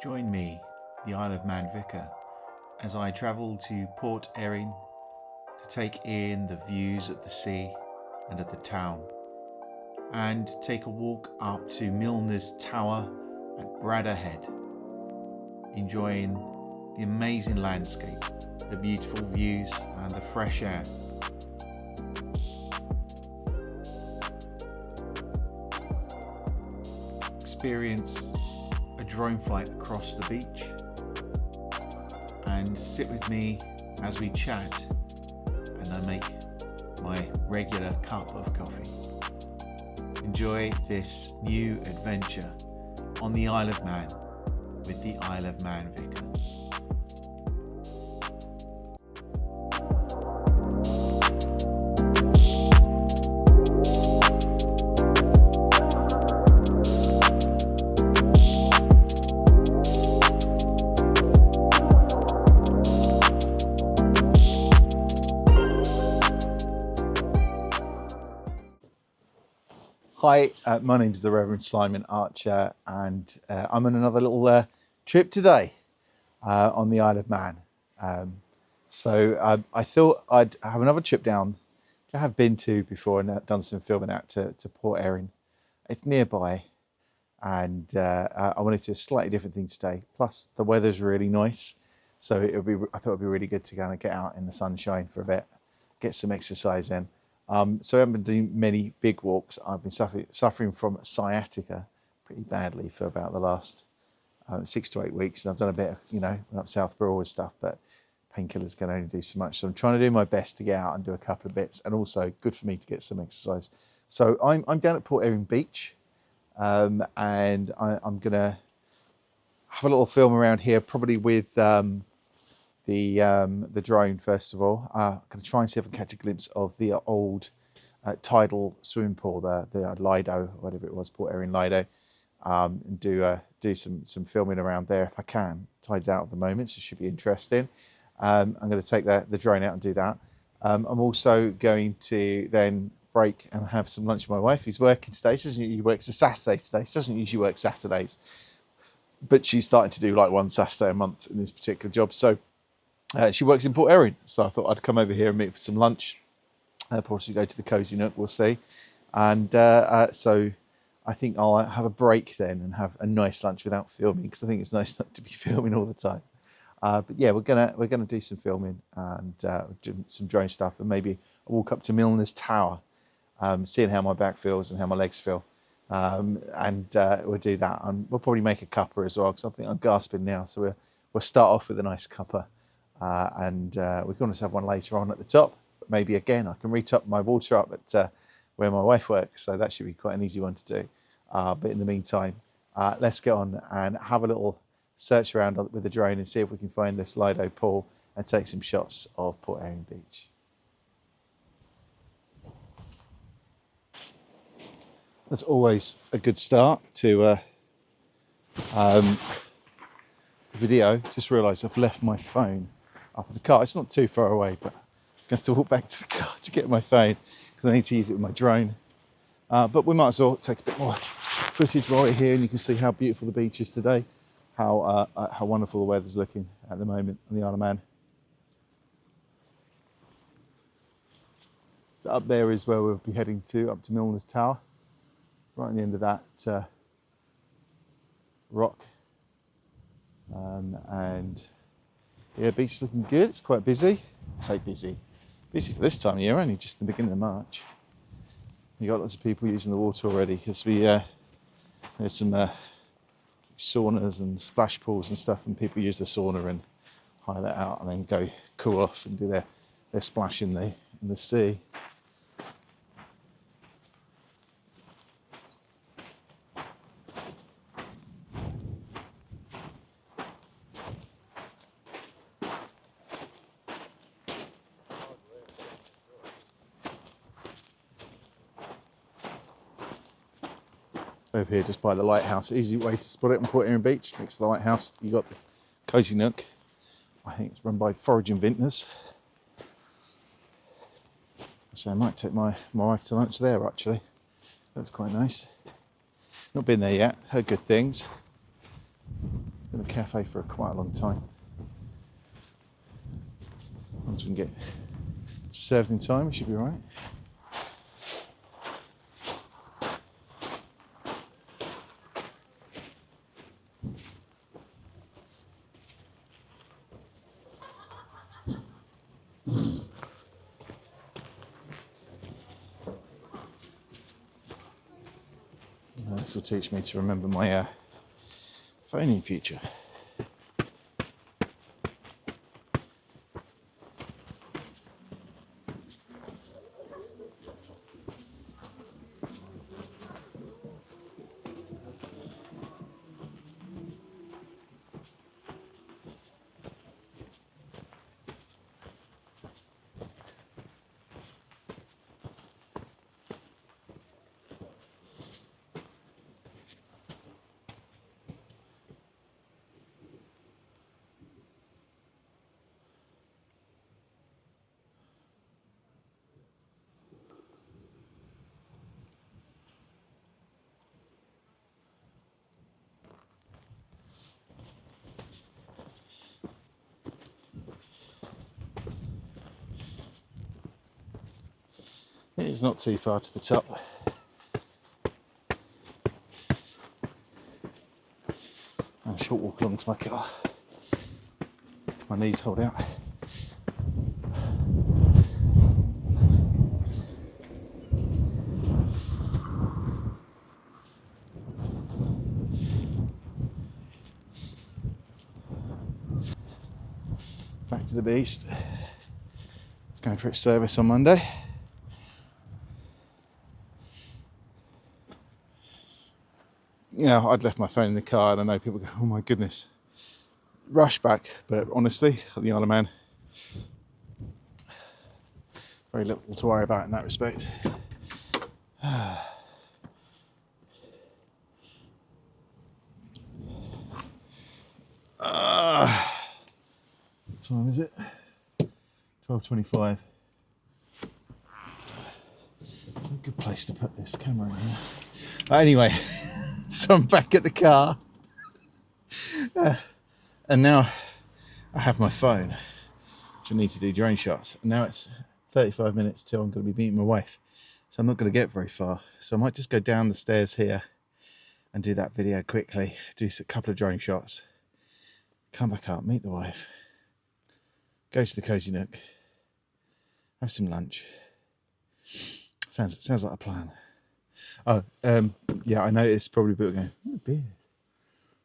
Join me, the Isle of Man Vicar, as I travel to Port Erin to take in the views of the sea and of the town, and take a walk up to Milner's tower at Bradda Head, enjoying the amazing landscape, the beautiful views and the fresh air. Experience a drone flight across the beach and sit with me as we chat and I make my regular cup of coffee. Enjoy this new adventure on the Isle of Man with the Isle of Man Vicar. Hi, my name is the Reverend Simon Archer, and I'm on another little trip today on the Isle of Man. So I thought I'd have another trip down, which I have been to before and done some filming out to Port Erin. It's nearby, and I wanted to do a slightly different thing today. Plus, the weather's really nice, so I thought it'd be really good to kind of get out in the sunshine for a bit, get some exercise in. So I haven't been doing many big walks. I've been suffering from sciatica pretty badly for about the last 6 to 8 weeks. And I've done a bit of, went up South Broad stuff, but painkillers can only do so much. So I'm trying to do my best to get out and do a couple of bits, and also good for me to get some exercise. So I'm down at Port Erin Beach, and I'm going to have a little film around here, probably with the drone first of all. I'm going to try and see if I can catch a glimpse of the old tidal swimming pool, the Lido, whatever it was, Port Erin Lido, and do some filming around there if I can. Tide's out at the moment, so it should be interesting. I'm going to take the drone out and do that. I'm also going to then break and have some lunch with my wife, who's working today. She works a Saturday today. She doesn't usually work Saturdays, but she's starting to do like one Saturday a month in this particular job. So she works in Port Erin, so I thought I'd come over here and meet for some lunch. Possibly go to the Cozy Nook, we'll see. And so I think I'll have a break then and have a nice lunch without filming, because I think it's nice not to be filming all the time. But yeah, we're gonna do some filming and do some drone stuff, and maybe a walk up to Milner's tower, seeing how my back feels and how my legs feel. And we'll do that, and we'll probably make a cuppa as well, because I think I'm gasping now. So we'll start off with a nice cuppa. And we're going to have one later on at the top. But maybe again, I can re-top my water up at where my wife works, so that should be quite an easy one to do. But in the meantime, let's get on and have a little search around with the drone and see if we can find this Lido pool and take some shots of Port Erin Beach. That's always a good start to a video. Just realised I've left my phone up in the car. It's not too far away, but I'm going to have to walk back to the car to get my phone because I need to use it with my drone. But we might as well take a bit more footage while we're here, and you can see how beautiful the beach is today, how wonderful the weather's looking at the moment on the Isle of Man. So up there is where we'll be heading to, up to Milner's Tower, right at the end of that rock. And yeah, beach is looking good. It's quite busy. I say busy for this time of year, only just the beginning of March. You got lots of people using the water already, because there's some saunas and splash pools and stuff, and people use the sauna and hire that out and then go cool off and do their splash in the sea. Over here just by the lighthouse, easy way to spot it on Port Erin Beach. Next to the lighthouse you got the Cozy Nook. I think it's run by foraging vintners. So I might take my wife to lunch there actually. That was quite nice. Not been there yet, heard good things. in a cafe for quite a long time. Once we can get served in time, we should be all right. This will teach me to remember my phone in future. It's not too far to the top. And a short walk along to my car. My knees hold out. Back to the beast. It's going for its service on Monday. You know, I'd left my phone in the car and I know people go, oh my goodness, rush back. But honestly, at the Isle of Man, very little to worry about in that respect. What time is it? 12:25. A good place to put this camera in here. Anyway. So I'm back at the car, and now I have my phone, which I need to do drone shots. And now it's 35 minutes till I'm going to be meeting my wife, so I'm not going to get very far. So I might just go down the stairs here and do that video quickly, do a couple of drone shots, come back up, meet the wife, go to the cozy nook, have some lunch. Sounds like a plan. Oh, yeah, I noticed probably people going, oh, beard.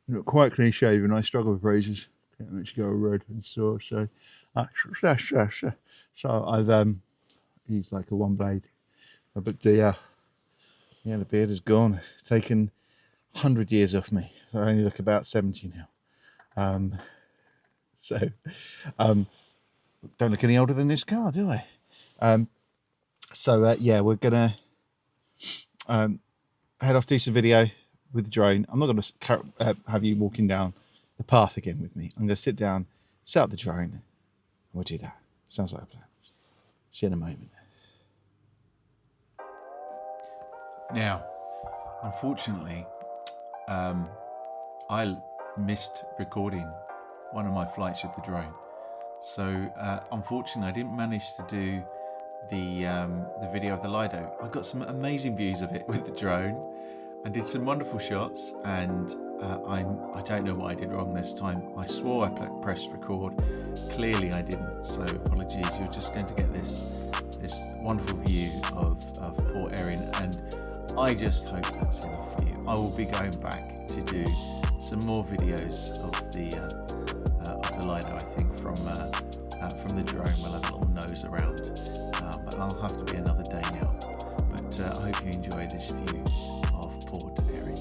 Not quite clean shaven. I struggle with razors. Can't actually go red and sore. So I've used like a one blade. But the beard is gone. Taken 100 years off me. So I only look about 70 now. Don't look any older than this car, do I? Yeah, we're gonna head off, do some video with the drone. I'm not going to have you walking down the path again with me. I'm going to sit down, set up the drone, and we'll do that. Sounds like a plan. See you in a moment. Now, unfortunately, I missed recording one of my flights with the drone. So, unfortunately, I didn't manage to do the video of the Lido. I got some amazing views of it with the drone and did some wonderful shots, and I don't know what I did wrong this time. I swore I pressed record. Clearly I didn't, so apologies. You're just going to get this wonderful view of Port Erin, and I just hope that's enough for you. I will be going back to do some more videos of the Lido, I think, from the drone. We'll have a little nose around. But I'll have to be another day now. But I hope you enjoy this view of Port Erin.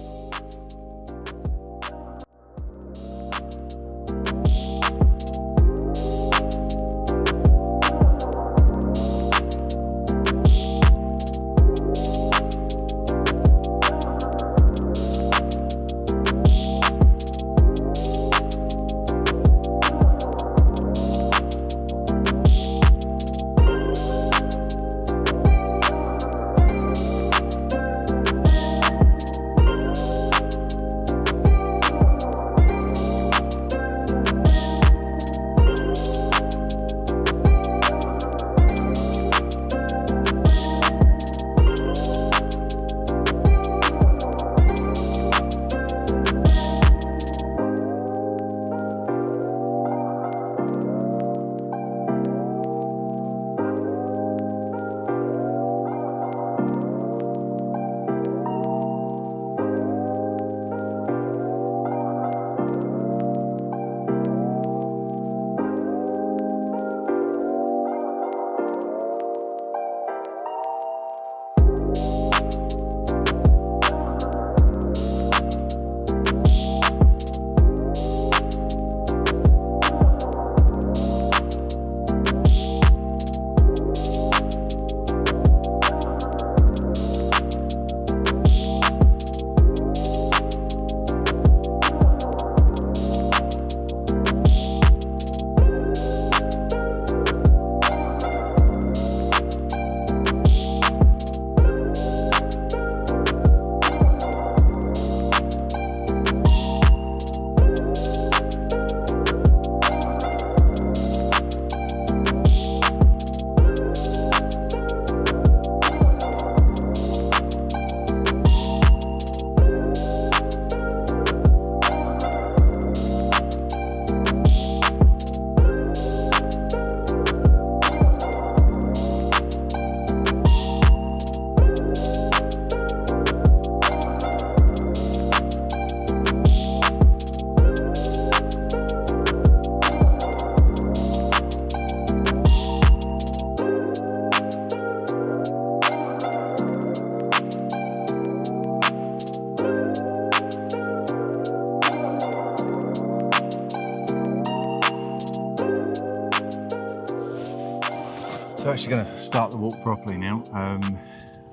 So actually going to start the walk properly now.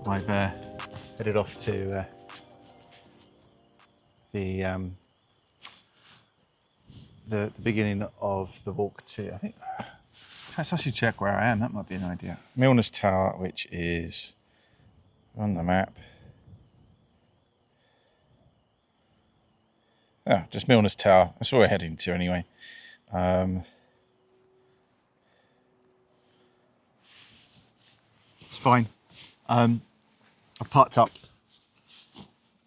I've headed off to the beginning of the walk to, I think, let's actually check where I am, that might be an idea. Milner's Tower, which is on the map. Oh, just Milner's Tower, that's where we're heading to anyway. It's fine. I've parked up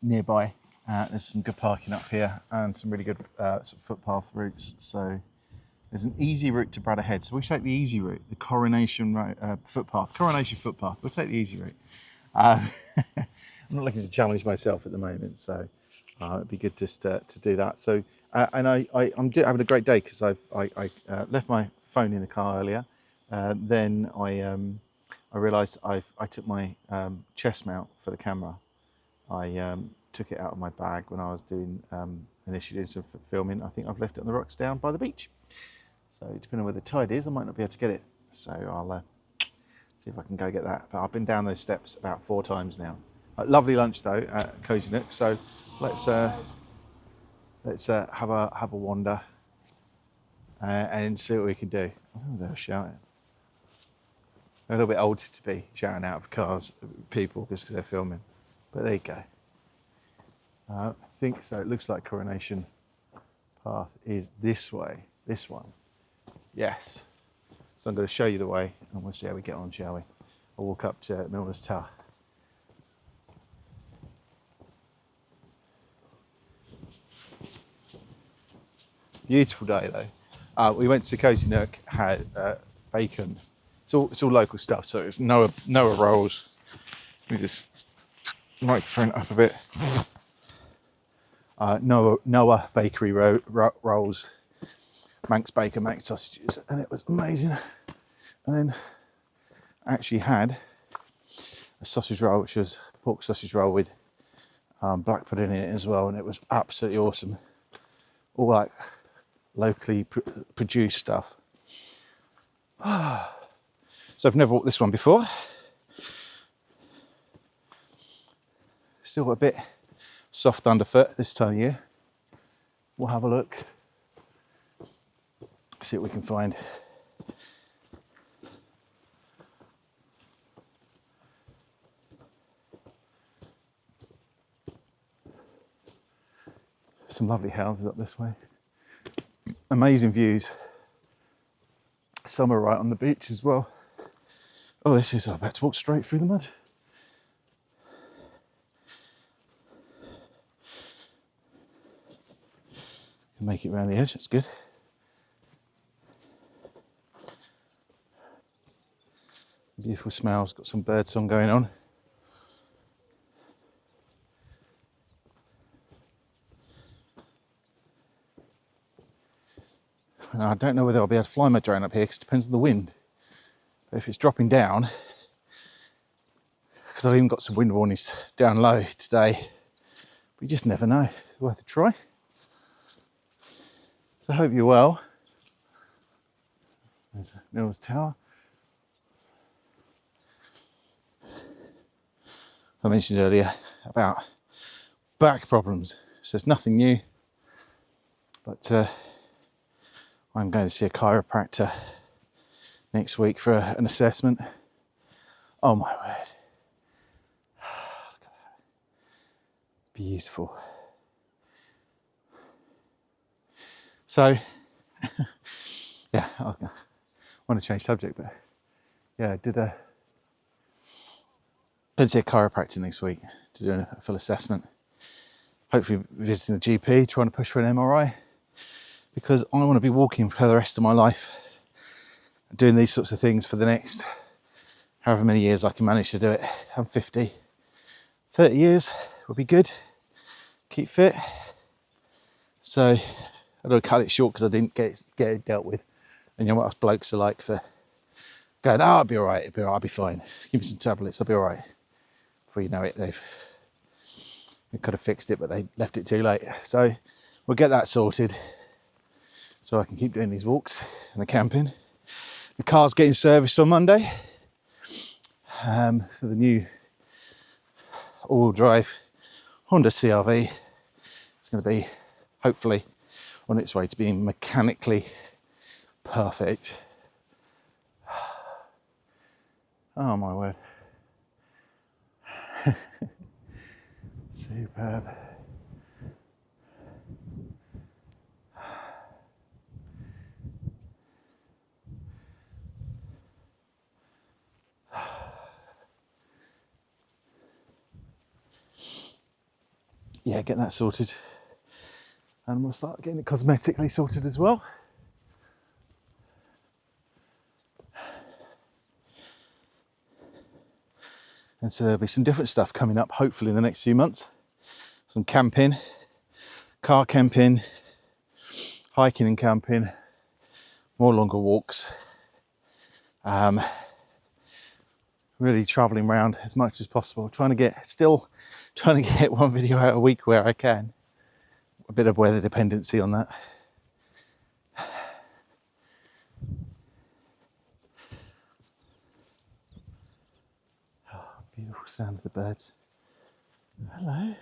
nearby. There's some good parking up here and some really good sort of footpath routes. So there's an easy route to Bradda Head. So we take the easy route, the Coronation footpath. We'll take the easy route. I'm not looking to challenge myself at the moment, so it'd be good just to do that. So I'm having a great day because I left my phone in the car earlier. Then I realised I took my chest mount for the camera. I took it out of my bag when I was initially doing some filming. I think I've left it on the rocks down by the beach. So depending on where the tide is, I might not be able to get it. So I'll see if I can go get that. But I've been down those steps about 4 times now. Lovely lunch though at Cozy Nook. So let's have a wander and see what we can do. I don't know if they were shouting. They're a little bit old to be shouting out of cars, people, just because they're filming. But there you go. I think so. It looks like Coronation Path is this way. This one. Yes. So I'm going to show you the way and we'll see how we get on, shall we? I'll walk up to Milner's Tower. Beautiful day though. We went to Cozy Nook, had bacon. It's all local stuff, so it's Noah rolls. Let me just microphone up a bit. Noah bakery rolls, Manx bacon, Manx sausages, and it was amazing. And then I actually had a sausage roll, which was pork sausage roll with black pudding in it as well, and it was absolutely awesome. All like locally produced stuff. So I've never walked this one before. Still got a bit soft underfoot this time of year. We'll have a look. See what we can find. Some lovely houses up this way. Amazing views. Some are right on the beach as well. Oh, this is, I'm about to walk straight through the mud. Can make it around the edge, that's good. Beautiful smells, got some bird song going on. And I don't know whether I'll be able to fly my drone up here because it depends on the wind. But if it's dropping down, because I've even got some wind warnings down low today, we just never know. Worth a try. So I hope you're well. There's Milner's Tower. I mentioned earlier about back problems. So it's nothing new, but I'm going to see a chiropractor next week for an assessment. Oh my word. Look at that. Beautiful. So, yeah, I want to change subject, but yeah, I did see a chiropractor next week to do a full assessment. Hopefully visiting the GP, trying to push for an MRI, because I want to be walking for the rest of my life, doing these sorts of things for the next however many years I can manage to do it. I'm 50. 30 years will be good. Keep fit. So I don't cut it short because I didn't get it dealt with. And you know what us blokes are like for going, oh, I'll be all right, I'll be fine. Give me some tablets, I'll be all right. Before you know it, they could have fixed it, but they left it too late. So we'll get that sorted so I can keep doing these walks and the camping. The car's getting serviced on Monday. So the new all-wheel drive Honda CR-V is going to be hopefully on its way to being mechanically perfect. Oh my word. Superb. Yeah, get that sorted. And we'll start getting it cosmetically sorted as well. And so there'll be some different stuff coming up, hopefully in the next few months. Some camping, car camping, hiking and camping, more longer walks. Really travelling around as much as possible, still trying to get one video out a week where I can. A bit of weather dependency on that. Oh, beautiful sound of the birds. Hello.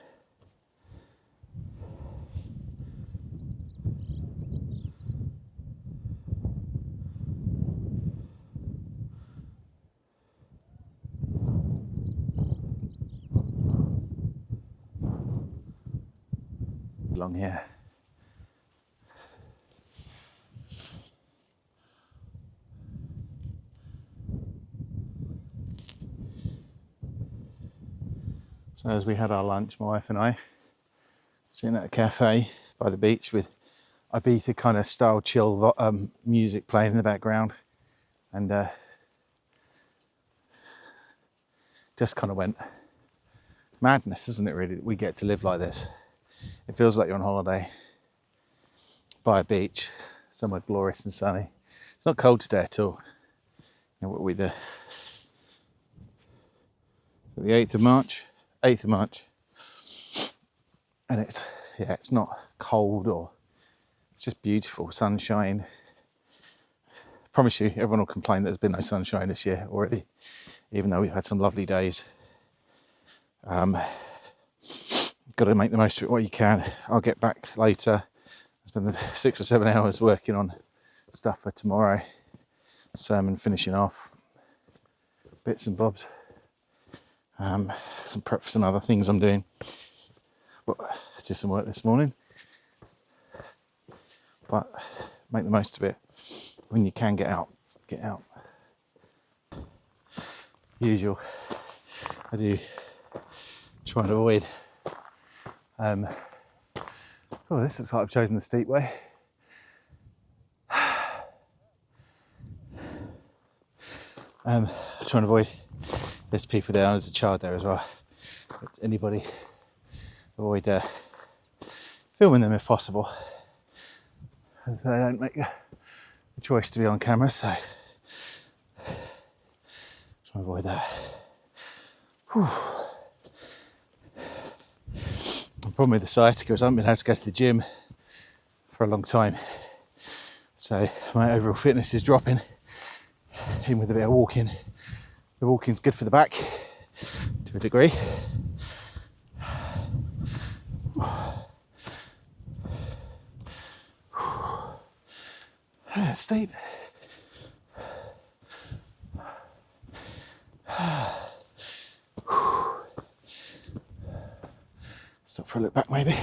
Along here. So as we had our lunch, my wife and I, sitting at a cafe by the beach with Ibiza kind of style chill music playing in the background, and just kind of went, madness, isn't it really, that we get to live like this? It feels like you're on holiday by a beach, somewhere glorious and sunny. It's not cold today at all. And what are we there? The 8th of March, and it's not cold, or it's just beautiful sunshine. I promise you, everyone will complain that there's been no sunshine this year already, even though we've had some lovely days. Got to make the most of it while you can. I'll get back later, spend the 6 or 7 hours working on stuff for tomorrow, sermon finishing off, bits and bobs, some prep for some other things I'm doing, but just some work this morning. But make the most of it. When you can get out. Usual, I do try and avoid. Oh, this looks like I've chosen the steep way. Trying to avoid, there's people there, there's a child there as well. But anybody, avoid filming them if possible. And so I don't make the choice to be on camera, so try to avoid that. Whew. The problem with the sciatica is I haven't been able to go to the gym for a long time, so my overall fitness is dropping, even with a bit of walking. The walking's good for the back to a degree. It's steep. Stop for a look back maybe.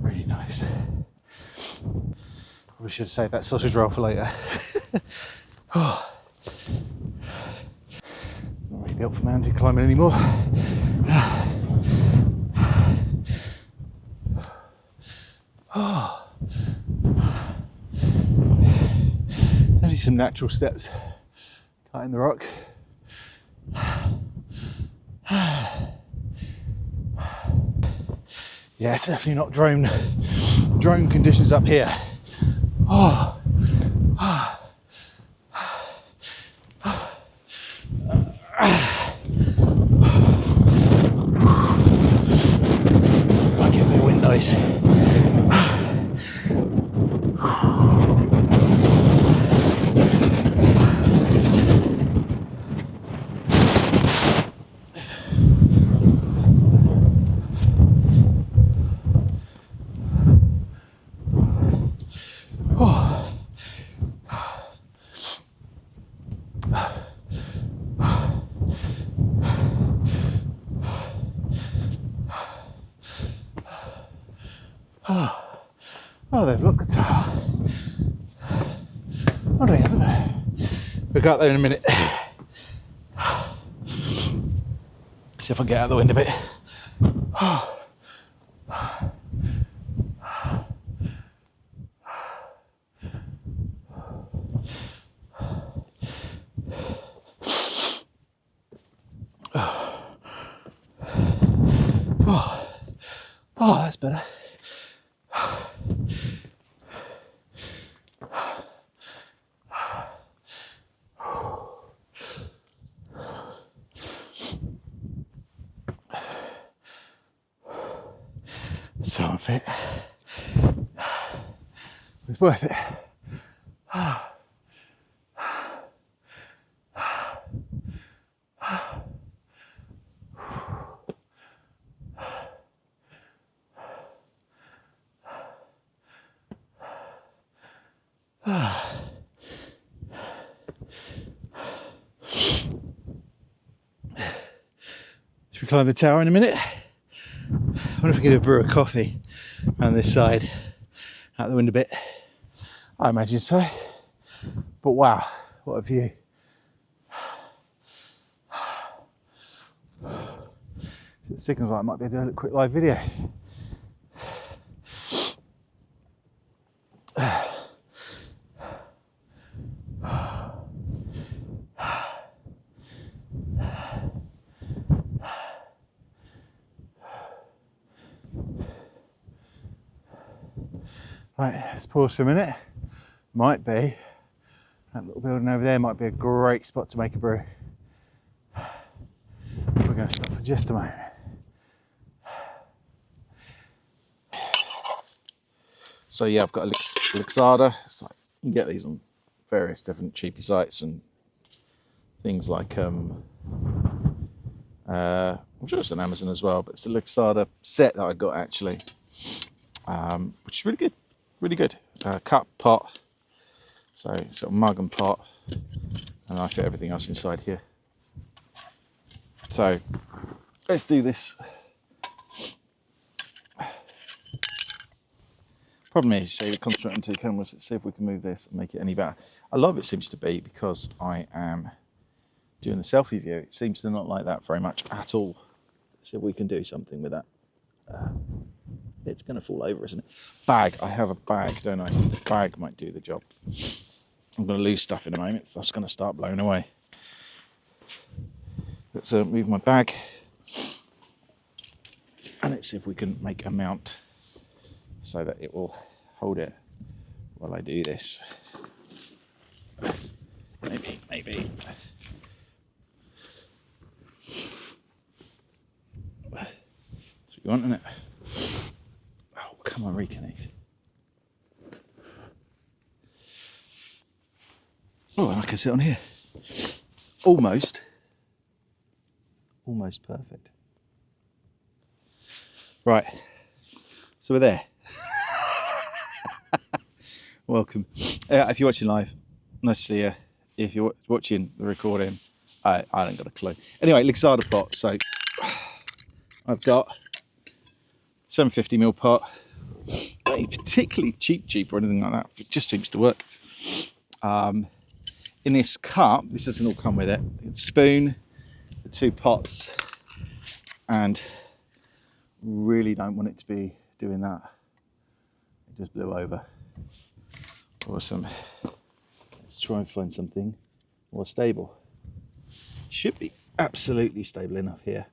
Really nice. Probably should have saved that sausage roll for later. Not really built for mountain climbing anymore. Only some natural steps cut in the rock. Yeah, it's definitely not drone conditions up here. Oh. I get the wind noise. Oh, they've looked the tower. Oh, they haven't they? We'll go out there in a minute. See if I can get out of the wind a bit. Oh, that's better. So unfit. It's worth it. Should we climb the tower in a minute? I wonder if we can brew a coffee around this side, out the window bit. I imagine so. But wow, what a view. It signals like I might be able to do a quick live video. Right, let's pause for a minute. Might be, that little building over there might be a great spot to make a brew. We're going to stop for just a moment. So yeah, I've got a Lixada. So you can get these on various different cheapy sites and things like, I'm sure it's on Amazon as well, but it's a Lixada set that I got actually, which is really good. Really good. Cup, pot, so sort of mug and pot, and I fit everything else inside here. So let's do this. Problem is, see, concentrating on two cameras. Let's see if we can move this and make it any better. A lot of it seems to be because I am doing the selfie view. It seems to not like that very much at all. Let's see if we can do something with that. It's going to fall over, isn't it? Bag. I have a bag, don't I? The bag might do the job. I'm going to lose stuff in a moment. Stuff's going to start blowing away. Let's move my bag. And let's see if we can make a mount so that it will hold it while I do this. Maybe. That's what you want, isn't it? Oh, come on, reconnect. Oh, and I can sit on here. Almost perfect. Right, so we're there. Welcome. If you're watching live, nice to see you. If you're watching the recording, I haven't got a clue. Anyway, Lixada pot. So I've got 750ml pot. Not particularly cheap or anything like that. It just seems to work. In this cup, this doesn't all come with it. It's spoon, the two pots, and really don't want it to be doing that. It just blew over. Awesome. Let's try and find something more stable. Should be absolutely stable enough here.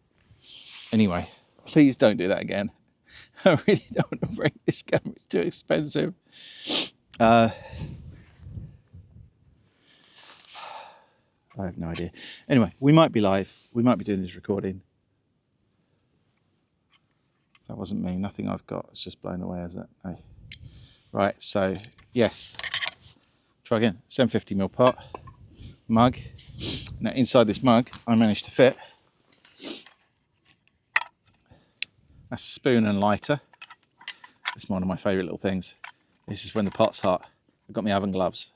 Anyway, please don't do that again. I really don't want to break this camera, it's too expensive. I have no idea. Anyway, we might be live. We might be doing this recording. That wasn't me. Nothing I've got. It's just blown away, is it? No. Right, so, yes. Try again. 750ml pot. Mug. Now, inside this mug, I managed to fit a spoon and lighter. It's one of my favourite little things. This is when the pot's hot. I've got my oven gloves.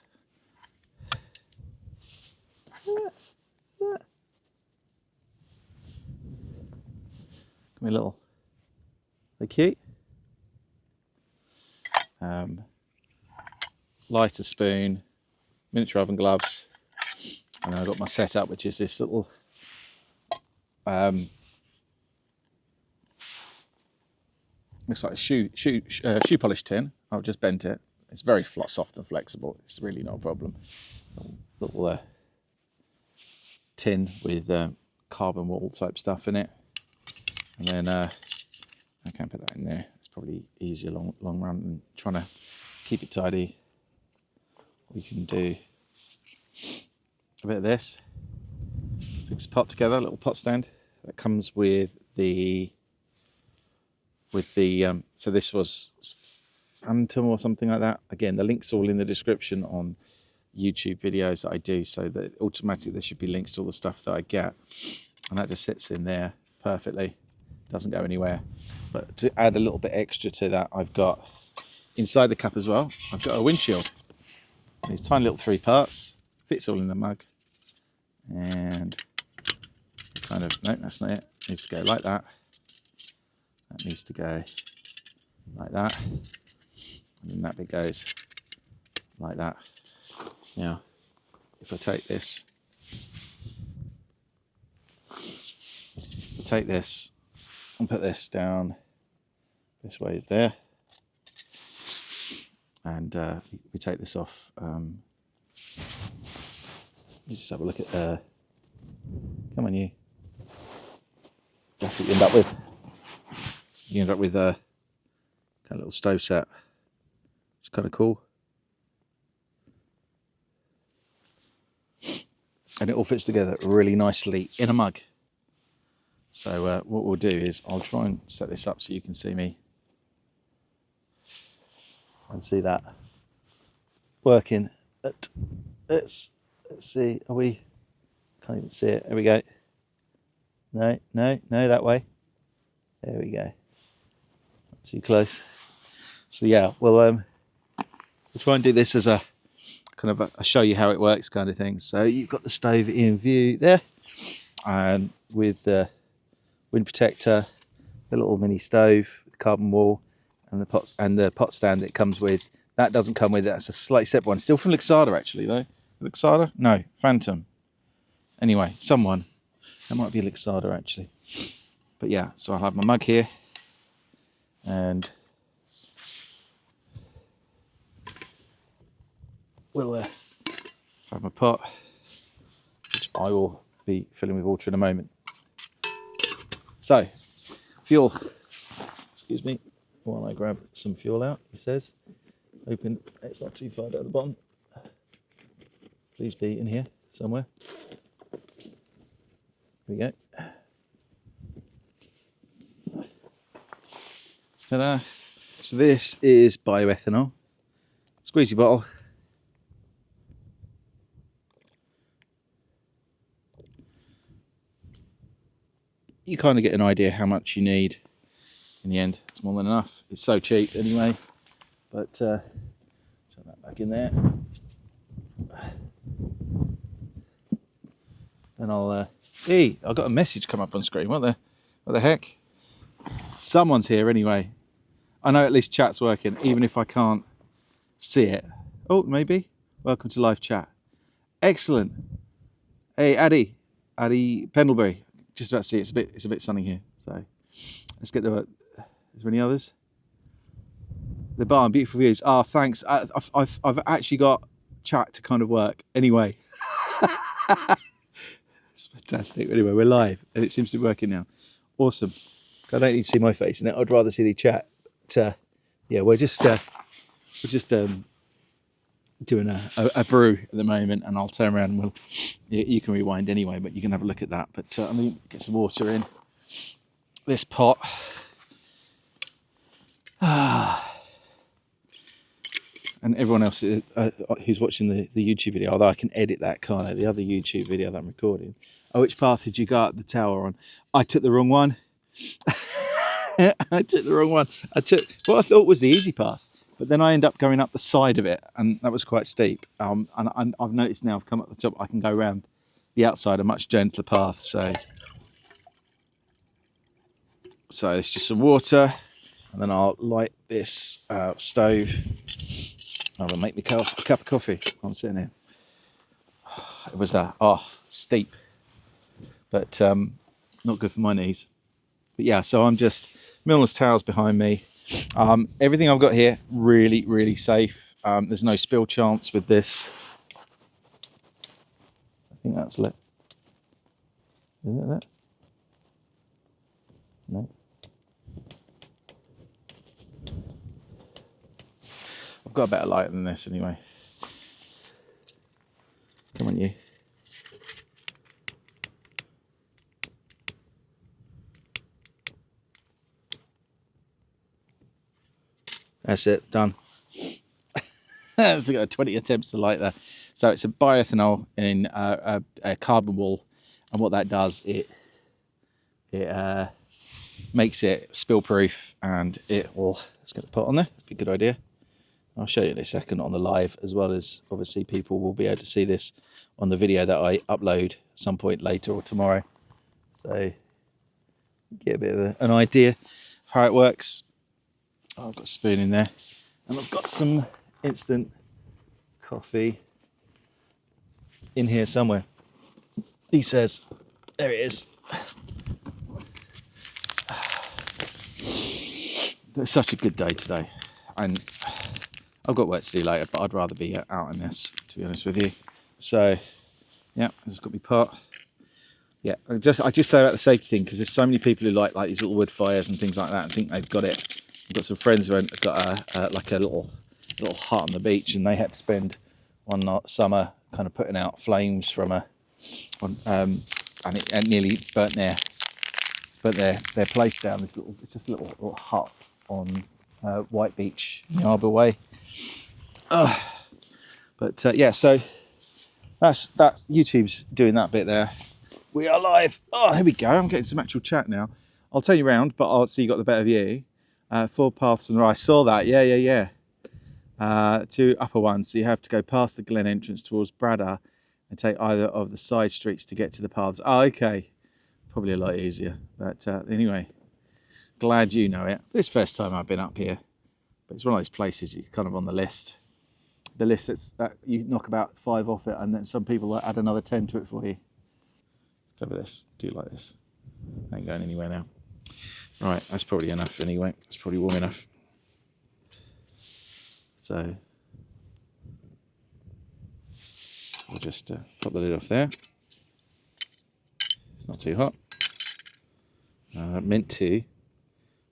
Got my little, they're cute. Lighter spoon, miniature oven gloves, and then I've got my setup, which is this little looks like a shoe polish tin. I've just bent it. It's very soft and flexible. It's really not a problem. Little tin with carbon wool type stuff in it, and then I can't put that in there. It's probably easier long run than trying to keep it tidy. We can do a bit of this. Fix the pot together. A little pot stand that comes with the so this was Phantom or something like that. Again, the link's all in the description on YouTube videos that I do, so that automatically there should be links to all the stuff that I get, and that just sits in there perfectly, doesn't go anywhere. But to add a little bit extra to that, I've got inside the cup as well, I've got a windshield. These tiny little 3 parts, fits all in the mug, and kind of, no, that's not it. It needs to go like that. That needs to go like that, and then that bit goes like that. Now, if I take this, and put this down this way is there, and we take this off. You just have a look at come on, you. That's what you end up with. You end up with a little stove set. It's kind of cool. And it all fits together really nicely in a mug. So what we'll do is I'll try and set this up so you can see me and see that working. Let's see. Are we? Can't even see it. There we go. No, that way. There we go. Not too close. So yeah, we'll try and do this as a kind of a show you how it works kind of thing. So you've got the stove in view there, and with the wind protector, the little mini stove with carbon wool, and the pot stand it comes with. That doesn't come with it. That's a slightly separate one. Still from Luxardo actually though. Luxardo? No, Phantom. Anyway, someone. That might be Luxardo actually. But yeah, so I'll have my mug here, and we'll have my pot, which I will be filling with water in a moment. So, fuel. Excuse me, while I grab some fuel out, he says. Open, it's not too far down the bottom. Please be in here somewhere. Here we go. Ta-da. So this is bioethanol. Squeezy bottle. You kind of get an idea how much you need in the end. It's more than enough. It's so cheap anyway. But chuck that back in there. And I'll hey, I got a message come up on screen. What the heck? Someone's here anyway. I know at least chat's working, even if I can't see it. Oh, maybe. Welcome to live chat. Excellent. Hey, Addy Pendlebury. Just about to see it. It's a bit sunny here. So let's get the. Is there any others? The barn, beautiful views. Ah, thanks. I've actually got chat to kind of work anyway. It's fantastic. Anyway, we're live and it seems to be working now. Awesome. I don't need to see my face in it. I'd rather see the chat. Yeah, we're just doing a brew at the moment, and I'll turn around and you can rewind anyway, but you can have a look at that. But I'm going to get some water in this pot. And everyone else who's watching the YouTube video, although I can edit that, can't I? The other YouTube video that I'm recording. Oh, which path did you go up the tower on? I took the wrong one. I took the wrong one. I took what I thought was the easy path, but then I end up going up the side of it, and that was quite steep. And I've noticed now I've come up the top, I can go around the outside a much gentler path. So it's just some water, and then I'll light this stove. I'll make me a cup of coffee. I'm sitting here. It was steep, but not good for my knees. But yeah, so I'm just Milner's towels behind me. Everything I've got here really, really safe. There's no spill chance with this. I think that's lit. Isn't it lit? No. I've got a better light than this anyway. Come on, you. That's it, done. It's got 20 attempts to light that. So it's a bioethanol in a carbon wool, and what that does, it makes it spill proof, and it will. Let's get the pot on there. Be a good idea. I'll show you in a second on the live, as well as obviously people will be able to see this on the video that I upload at some point later or tomorrow. So get a bit of an idea of how it works. Oh, I've got a spoon in there, and I've got some instant coffee in here somewhere. He says, there it is. It's such a good day today, and I've got work to do later, but I'd rather be out in this, to be honest with you. So yeah, I've just got my pot. Yeah, I just say about the safety thing, because there's so many people who like these little wood fires and things like that and think they've got it. I've got some friends who have got a little hut on the beach, and they had to spend one summer kind of putting out flames from and it nearly burnt their place down. It's just a little hut on White Beach in the Harbour Way. But yeah, so that's YouTube's doing that bit there. We are live. Oh, here we go. I'm getting some actual chat now. I'll turn you around, but I'll see you got the better view. 4 paths on the right. I saw that. Yeah. 2 upper ones. So you have to go past the Glen entrance towards Bradda and take either of the side streets to get to the paths. Oh, okay. Probably a lot easier. But anyway, glad you know it. This first time I've been up here, but it's one of those places you're kind of on the list. The list that you knock about 5 off it, and then some people add another 10 to it for you. Cover this. Do like this. I ain't going anywhere now. Right, that's probably enough anyway. It's probably warm enough. So we'll just pop the lid off there. It's not too hot. What I meant to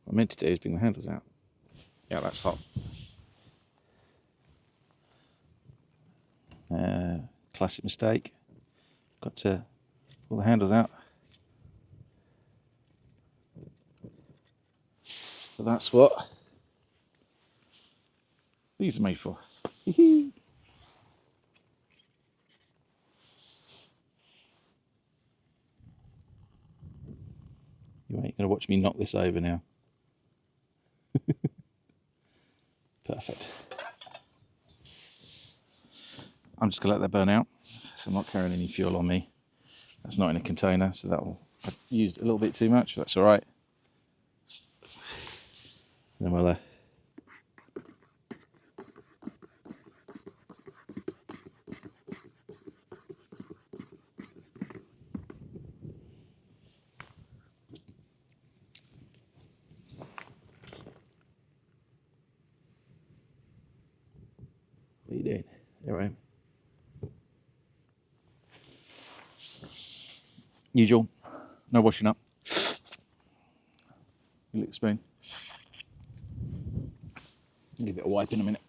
do is bring the handles out. Yeah, that's hot. Classic mistake. Got to pull the handles out. But that's what these are made for. You ain't going to watch me knock this over now. Perfect. I'm just going to let that burn out. So I'm not carrying any fuel on me. That's not in a container, so I've used a little bit too much, but that's all right. And then we'll what are you doing? All right. Usual. No washing up. You lick the spoon. Give it a wipe in a minute.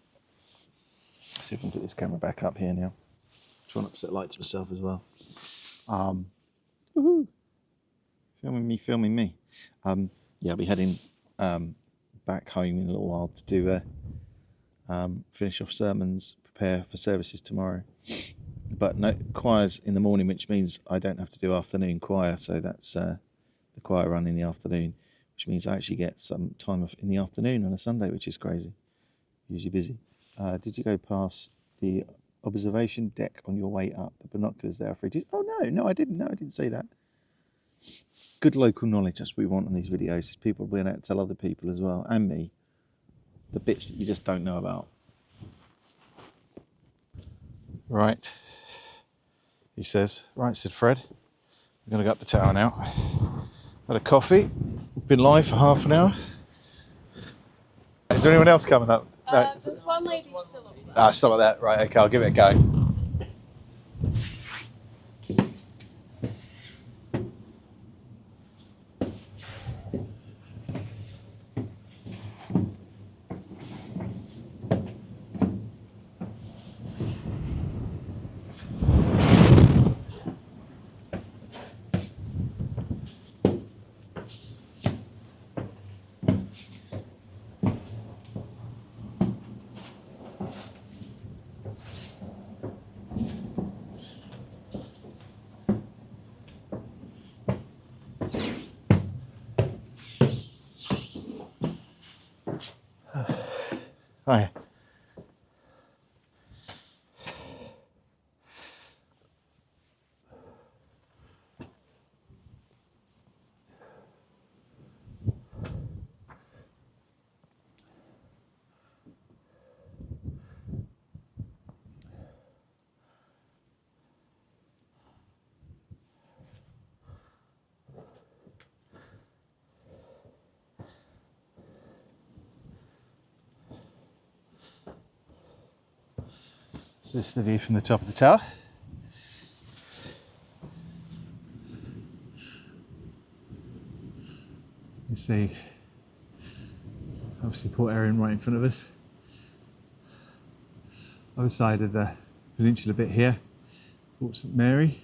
see if I can get this camera back up here now. Try not to set light to myself as well. Woohoo! Filming me. Yeah, I'll be heading back home in a little while to do finish off sermons, prepare for services tomorrow. But no choirs in the morning, which means I don't have to do afternoon choir. So that's the choir run in the afternoon, which means I actually get some time off in the afternoon on a Sunday, which is crazy. Usually busy. Did you go past the observation deck on your way up? The binoculars there are free to use. Oh no, I didn't. No, I didn't say that. Good local knowledge, that's what we want on these videos, is people being able to tell other people as well, and me, the bits that you just don't know about. Right, he says. Right, said Fred. We're going to go up the tower now. Had a coffee. We've been live for half an hour. Is there anyone else coming up? No. There's one lady still up there. Stuff like that. Right, okay, I'll give it a go. Hi. So this is the view from the top of the tower. You see, obviously Port Erin right in front of us. Other side of the peninsula bit here, Port St Mary.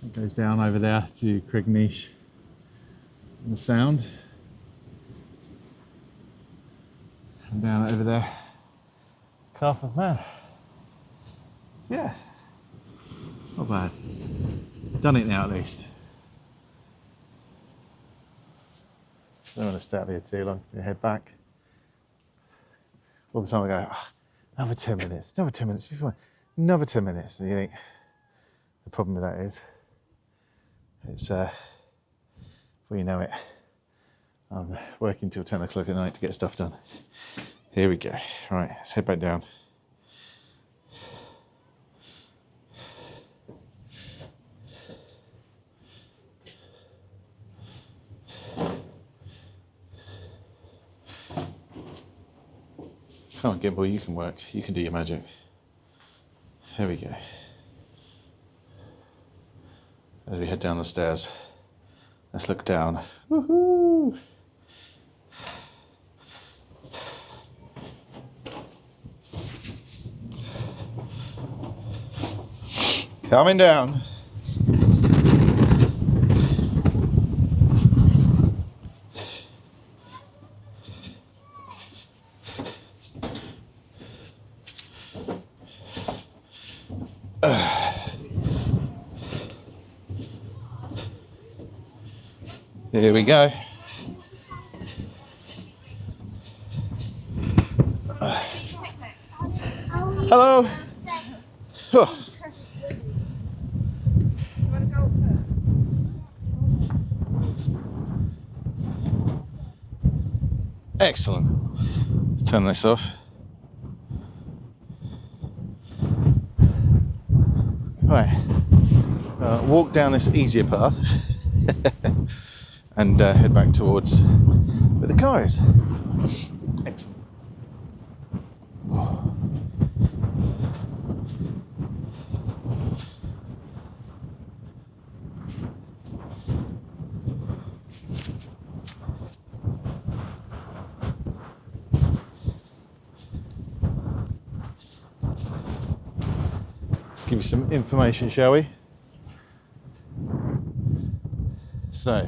It goes down over there to Creignish and the Sound. And down over there, Calf of Man. Yeah, not bad. Done it now at least. Don't want to stay up here too long. You head back. All the time I go, oh, another 10 minutes, another 10 minutes, before another 10 minutes. And you think, the problem with that is, it's, before you know it, I'm working till 10 o'clock at night to get stuff done. Here we go. Right, let's head back down. Come on, Gimbal, you can work. You can do your magic. Here we go. As we head down the stairs, let's look down. Woohoo! Coming down. Here we go. Hello. Oh. Excellent. Let's turn this off. Right. So walk down this easier path and head back towards where the car is. Excellent. Oh. give you some information, shall we? So,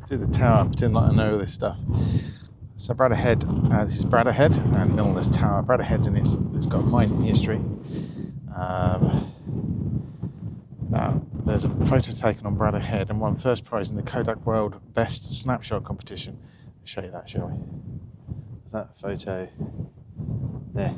do the tower and pretend like I know all this stuff. So Bradda Head, this is Bradda Head and Milner's Tower. Bradda Head, and it's got a mining history. Now, there's a photo taken on Bradda Head and won first prize in the Kodak World Best Snapshot competition. I'll show you that, shall we? Is that photo there?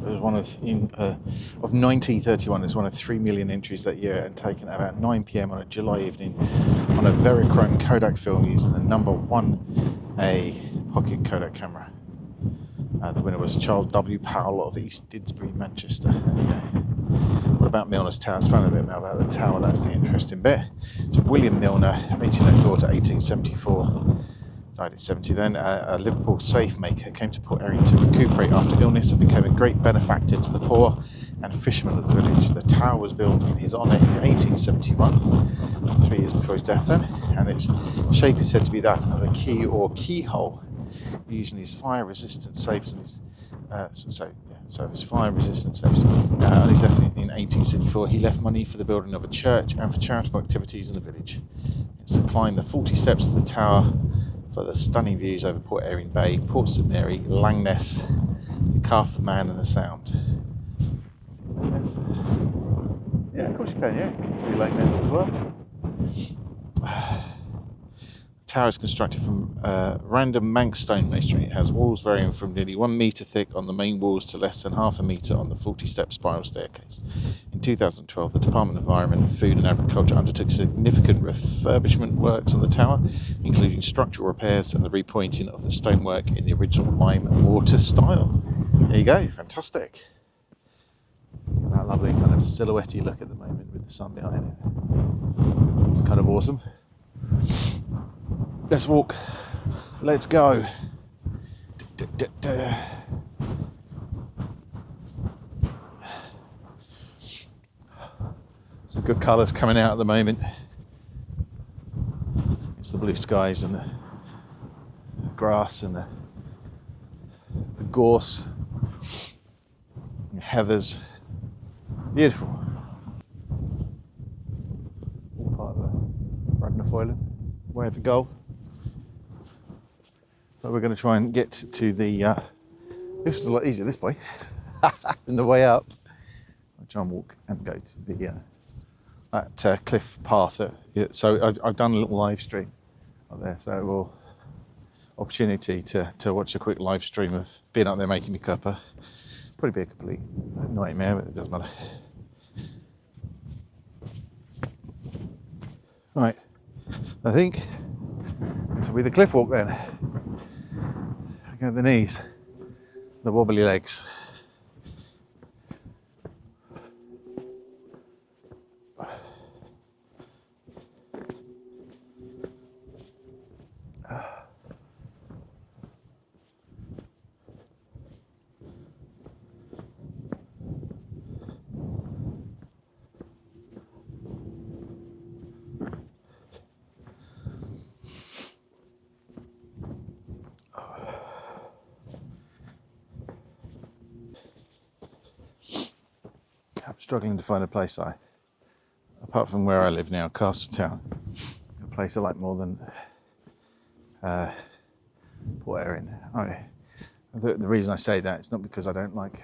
It was one of 1931. It was one of 3 million entries that year, and taken at about 9 p.m. on a July evening on a Verichrome Kodak film using the number 1A pocket Kodak camera. The winner was Charles W. Powell of East Didsbury, Manchester. What about Milner's Tower? Let's find a bit more about the tower. That's the interesting bit. So William Milner, 1804 to 1874. Died at 70 then. A Liverpool safe maker, came to Port Erin to recuperate after illness and became a great benefactor to the poor and fishermen of the village. The tower was built in his honour in 1871, 3 years before his death then, and its shape is said to be that of a key or keyhole, using his fire-resistant safes and his his fire-resistant safes. On his death in 1864, he left money for the building of a church and for charitable activities in the village. It's to climb the 40 steps of the tower for the stunning views over Port Erin Bay, Port St Mary, Langness, the Calf of Man and the Sound. See Langness? Yeah, of course you can, yeah. You can see Langness as well. The tower is constructed from random Manx stone masonry. It has walls varying from nearly 1 metre thick on the main walls to less than half a metre on the 40-step spiral staircase. In 2012, the Department of Environment, Food and Agriculture undertook significant refurbishment works on the tower, including structural repairs and the repointing of the stonework in the original lime and mortar style. There you go, fantastic. Look at that lovely kind of silhouette-y look at the moment with the sun behind it. It's kind of awesome. Let's walk. Let's go. Some good colours coming out at the moment. It's the blue skies and the grass and the gorse and heathers. Beautiful. All part of the Bradda Head. Way of the goal. So we're going to try and get to the. This was a lot easier this way than the way up. I'll try and walk and go to the that cliff path. So I've done a little live stream up there. So we'll opportunity to watch a quick live stream of being up there making me cuppa. Probably be a complete nightmare, but it doesn't matter. Right, I think this will be the cliff walk then. Go at the knees, the wobbly legs. I'm struggling to find a place apart from where I live now, Castletown, a place I like more than Port Erin. The reason I say that is not because I don't like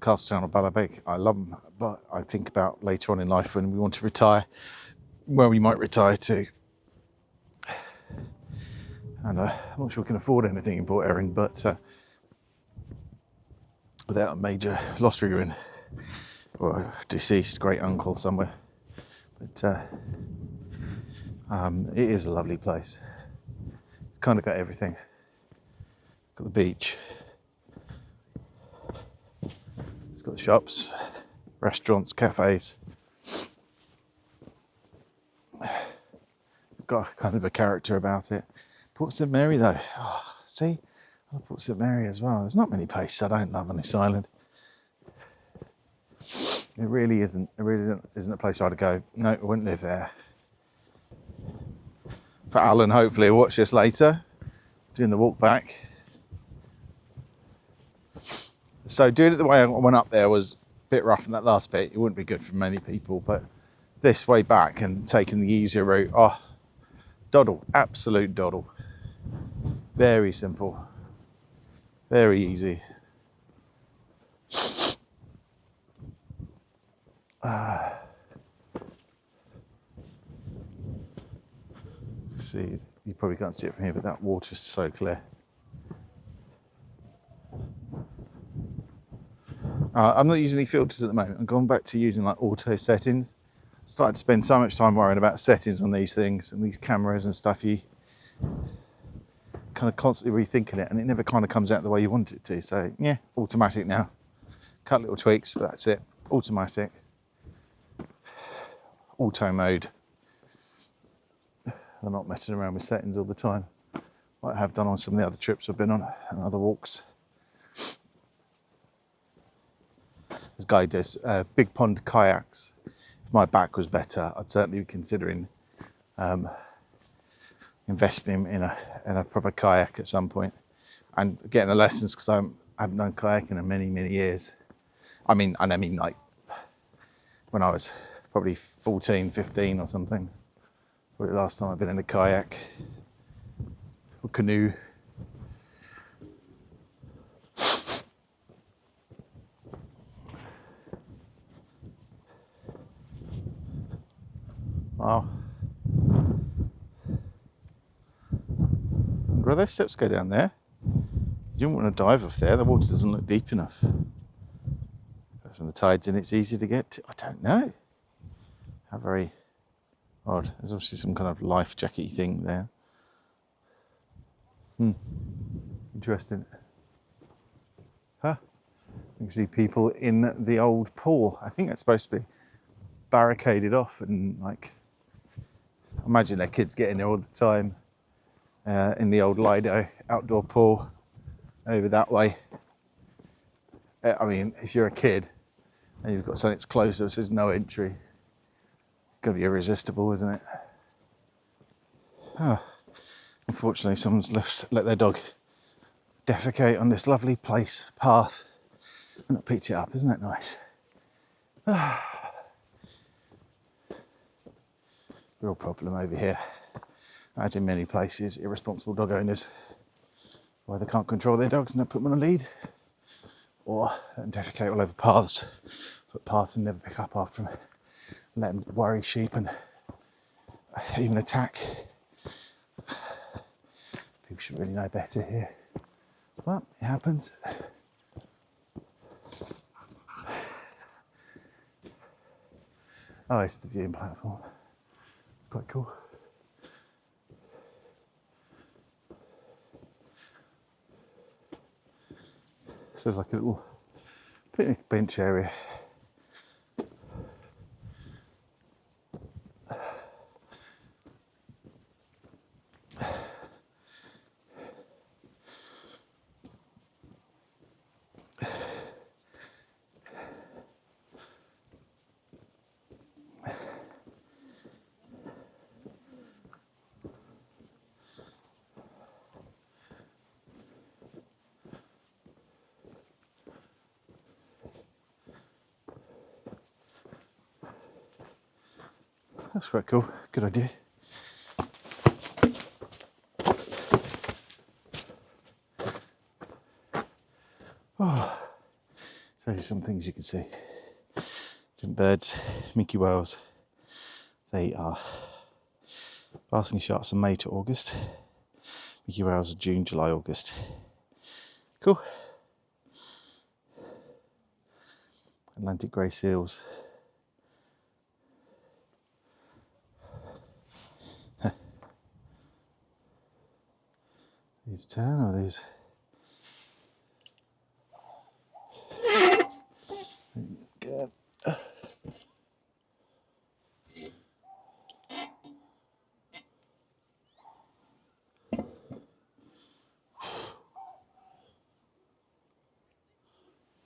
Castletown or Ballabeg. I love them, but I think about later on in life when we want to retire, where we might retire to. And I'm not sure we can afford anything in Port Erin, but without a major loss ruin or a deceased great uncle somewhere. But it is a lovely place. It's kind of got everything. Got the beach. It's got the shops, restaurants, cafes. It's got kind of a character about it. Port St Mary though, see, I love Port St Mary as well. There's not many places I don't love on this island. It really isn't. It really isn't a place I'd go. No, I wouldn't live there. For Alan, hopefully, he'll watch this later, doing the walk back. So doing it the way I went up there was a bit rough in that last bit. It wouldn't be good for many people, but this way back and taking the easier route, oh, doddle, absolute doddle. Very simple, very easy. See, you probably can't see it from here, but that water's so clear. I'm not using any filters at the moment. I'm going back to using like auto settings. Started to spend so much time worrying about settings on these things and these cameras and stuff. You kind of constantly rethinking it, and it never kind of comes out the way you want it to. So yeah, automatic now. Cut little tweaks, but that's it. Automatic. Auto mode. I'm not messing around with settings all the time, like I have done on some of the other trips I've been on and other walks. This guy does big pond kayaks. If my back was better, I'd certainly be considering investing in a proper kayak at some point and getting the lessons, because I haven't done kayaking in many years. I mean like when I was probably 14, 15 or something. Probably the last time I've been in a kayak or canoe. Wow. Where those steps go down there? You don't want to dive off there. The water doesn't look deep enough. But when the tide's in, it's easy to get to. I don't know. How very odd. There's obviously some kind of life jacket thing there. Interesting. Huh? You can see people in the old pool. I think it's supposed to be barricaded off, and like, imagine their kids getting there all the time in the old Lido outdoor pool over that way. I mean, if you're a kid and you've got something that's closed that says no entry, it's gonna be irresistible, isn't it? Oh, unfortunately, someone's let their dog defecate on this lovely path and not picked it up. Isn't that nice? Real problem over here, as in many places. Irresponsible dog owners, either can't control their dogs and they put them on a lead, or defecate all over paths, but paths and never pick up after them, and let them worry sheep and even attack. People should really know better here. Well, it happens. Oh, it's the viewing platform. It's quite cool. So there's like a little picnic bench area. That's quite cool. Good idea. Oh, show you some things you can see. Different birds, minke whales. They are basking sharks from May to August. Minke whales are June, July, August. Cool. Atlantic grey seals. These turn or these? Good.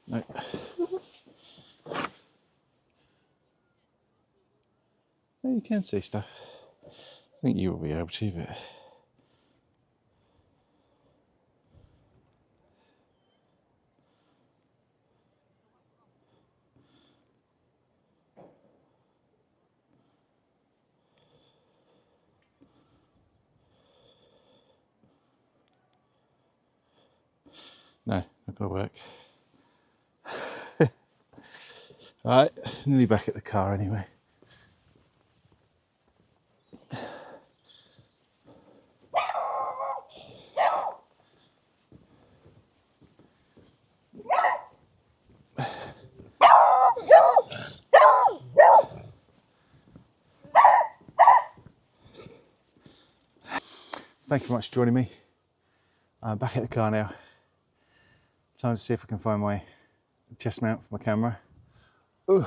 No. No, you can see stuff. I think you will be able to, but No, not gonna work. Alright, nearly back at the car anyway. Thank you very much for joining me. I'm back at the car now. Time to see if I can find my chest mount for my camera. Ooh.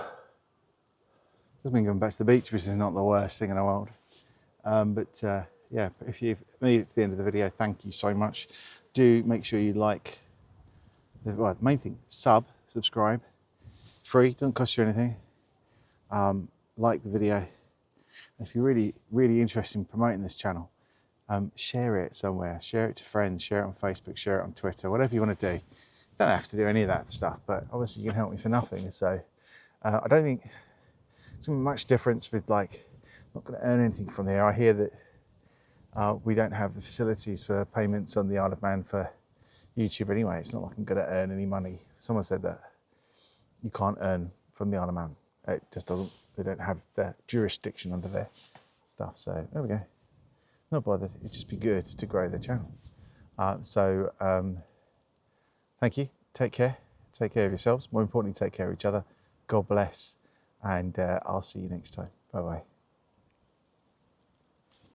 Doesn't mean going back to the beach, which is not the worst thing in the world. Yeah, if you've made it to the end of the video, thank you so much. Do make sure you like, the main thing, subscribe. Free, doesn't cost you anything. Like the video. If you're really interested in promoting this channel, share it somewhere. Share it to friends, share it on Facebook, share it on Twitter, whatever you want to do. You don't have to do any of that stuff, but obviously you can help me for nothing. So I don't think there's much difference with like, not going to earn anything from there. I hear that we don't have the facilities for payments on the Isle of Man for YouTube anyway. It's not like I'm going to earn any money. Someone said that you can't earn from the Isle of Man. It just doesn't, they don't have the jurisdiction under their stuff. So there we go. Not bothered, it'd just be good to grow the channel. Thank you, take care of yourselves. More importantly, take care of each other. God bless, and I'll see you next time. Bye bye.